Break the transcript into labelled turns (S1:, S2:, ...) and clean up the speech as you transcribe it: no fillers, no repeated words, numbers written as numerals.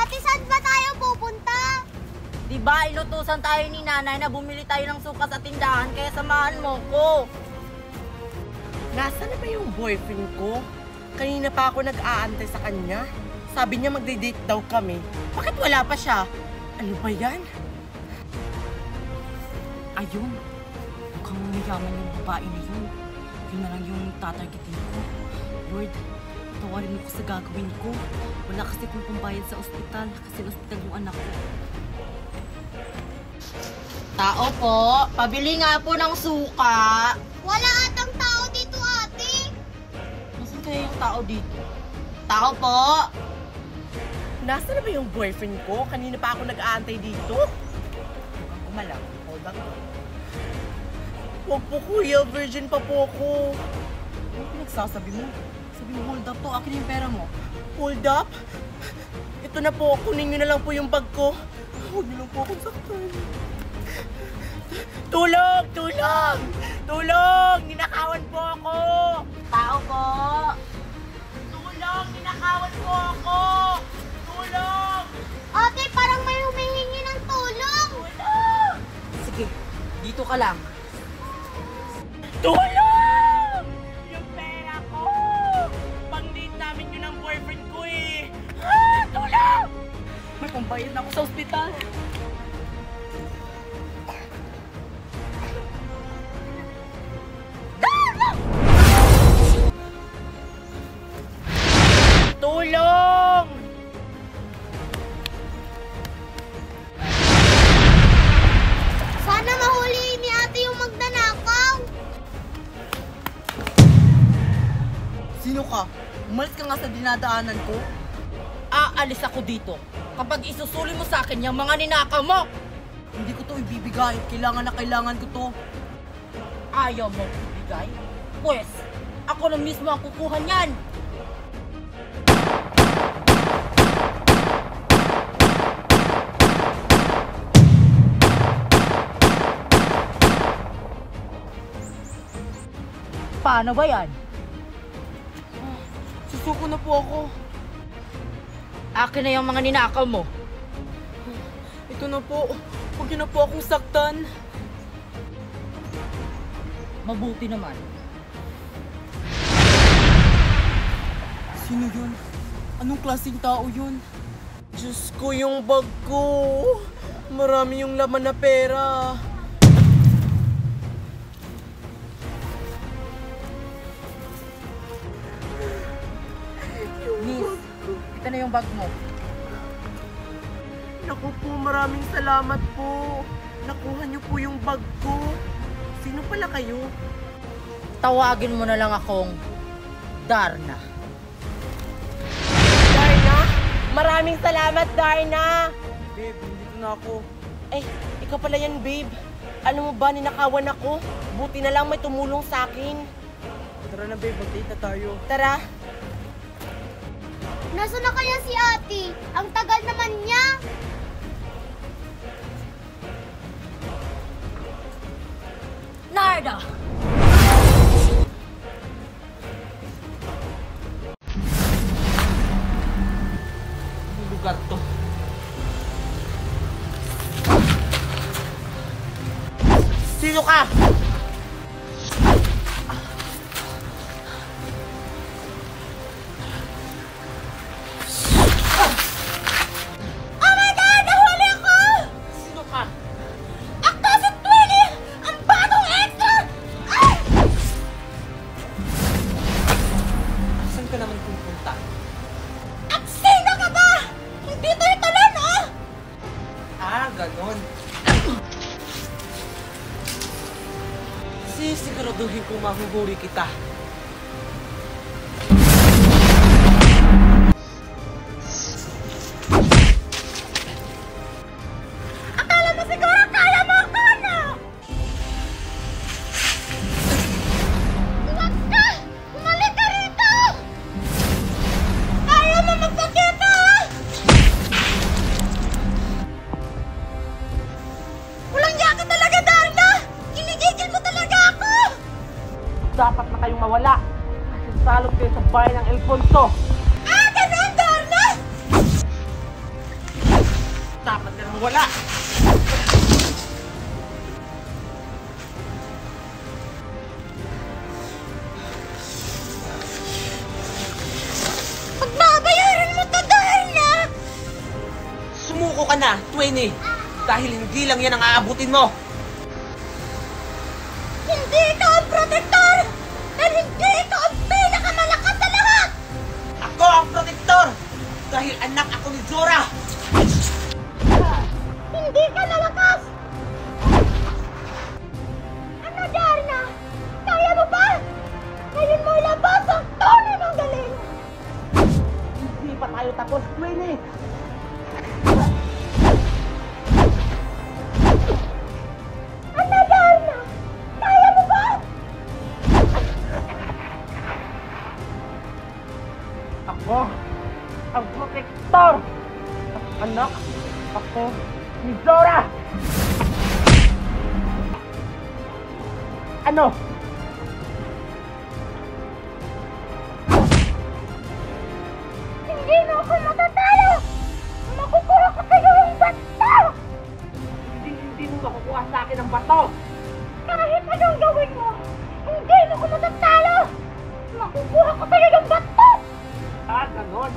S1: Ate, saan ba tayo pupunta?
S2: Diba, inutusan tayo ni nanay na bumili tayo ng suka sa tindahan, kaya samahan mo ko.
S3: Nasaan na ba yung boyfriend ko? Kanina pa ako nag-aantay sa kanya. Sabi niya magde-date daw kami. Bakit wala pa siya? Ano ba yan?
S2: Ayun, mukhang mayaman yung babae na yun. Yun na lang yung tatargetin ko. Lord, tawarin mo ko sa gagawin ko. Wala kasi kung pambayad sa ospital, kasi ospital yung anak ko. Tao po, pabili nga po ng suka.
S1: Wala atang tao dito, ate.
S2: Nasaan kaya yung tao dito? Tao po!
S3: Nasaan na ba yung boyfriend ko? Kanina pa ako nag-aantay dito.
S2: Huwag kumalang, hold back.
S3: Huwag po kuya, virgin pa po ako.
S2: Ano pinagsasabi mo? Sabi mo, hold up to, akin yung pera mo.
S3: Hold up? Ito na po, kunin niyo na lang po yung bag ko. Huwag niyo lang po akong saktan. Tulong! Tulong! Tulong! Ninakawan po ako!
S2: Tao po!
S3: Tulong! Ninakawan po ako! Tulong!
S1: Ate, parang may humihingi ng tulong.
S3: Tulong!
S2: Sige, dito ka lang.
S3: Tulong! Yung pera ko! Pang-date namin yun ang boyfriend ko eh! Ah! Tulong! May pambayad na ako sa ospital. Tulong!
S1: Sana mahuli ni ate yung magnanakaw.
S3: Sino ka? Umalis ka nga sa dinadaanan ko.
S2: Aalis ako dito kapag isusuli mo sa akin yung mga ninakaw mo.
S3: Hindi ko to ibibigay. Kailangan na kailangan ko to.
S2: Ayaw mo ibigay? Pues, ako na mismo ang kukuha niyan. Paano ba yan?
S3: Susuko na po ako.
S2: Akin na yung mga ninakaw mo.
S3: Ito na po. Huwag niyo na po akong saktan.
S2: Mabuti naman.
S3: Sino yun? Anong klaseng tao yun? Diyos ko, yung bag ko. Marami yung laman na pera.
S2: Miss, ito na yung bag mo.
S3: Naku po, maraming salamat po. Nakuha niyo po yung bag ko. Sino pala kayo?
S2: Tawagin mo na lang akong Darna.
S3: Darna? Maraming salamat, Darna! Babe, nandito na ako. Eh, ikaw pala yan, babe. Alam mo ba, ninakawan ako. Buti na lang may tumulong sa akin. Tara na, babe. Mag-date na tayo. Tara.
S1: Nasaan na kaya si ate? Ang tagal naman niya.
S2: Narda!
S3: Anong lugar to? Sino ka?
S1: Oh my God! Nahuli ako!
S3: Sino ka?
S1: Ako si Twilly! Ang bagong extra! Ay!
S3: Saan ka naman pupunta?
S1: At sino ka ba? Hindi tayo talon, oh!
S3: Ah, ganon. Sisiguraduhin kong mahuhuli kita.
S1: Akala mo siguro kaya mo ako, no? Huwag ka! Umalik ka rito! Ayaw mo magpakita! Walang yaka talaga, Darna! Ginigigil mo talaga ako!
S3: Dapat na kayong mawala. Kasi salot kayo sa bayan ng Alfonso.
S1: Ah, ganun, Darna!
S3: Wala!
S1: Pagbabayaran mo to, Darna!
S3: Sumuko ka na, 20! Dahil hindi lang yan ang aabutin mo!
S1: Hindi ito ang protektor! Dahil hindi ito ang pinakamalakas sa lahat!
S3: Ako ang protektor! Dahil anak ako ni Zora!
S1: Hindi ka malakas! Ano, Darna? Kaya mo ba? Ngayon mo ilabas ang tunay mong galing!
S3: Hindi pa tayo tapos, 20!
S1: Ano, Darna? Kaya mo ba?
S3: Ako ang protektor! At anak ako ni Zora! Ano?
S1: Hindi mo ako matatalo! Makukuha ko sa'yo yung bato!
S3: Hindi mo makukuha sa akin ang bato!
S1: Kahit anong gawin mo, hindi mo ko matatalo! Makukuha ko sa'yo yung bato!
S3: Ah, ganon!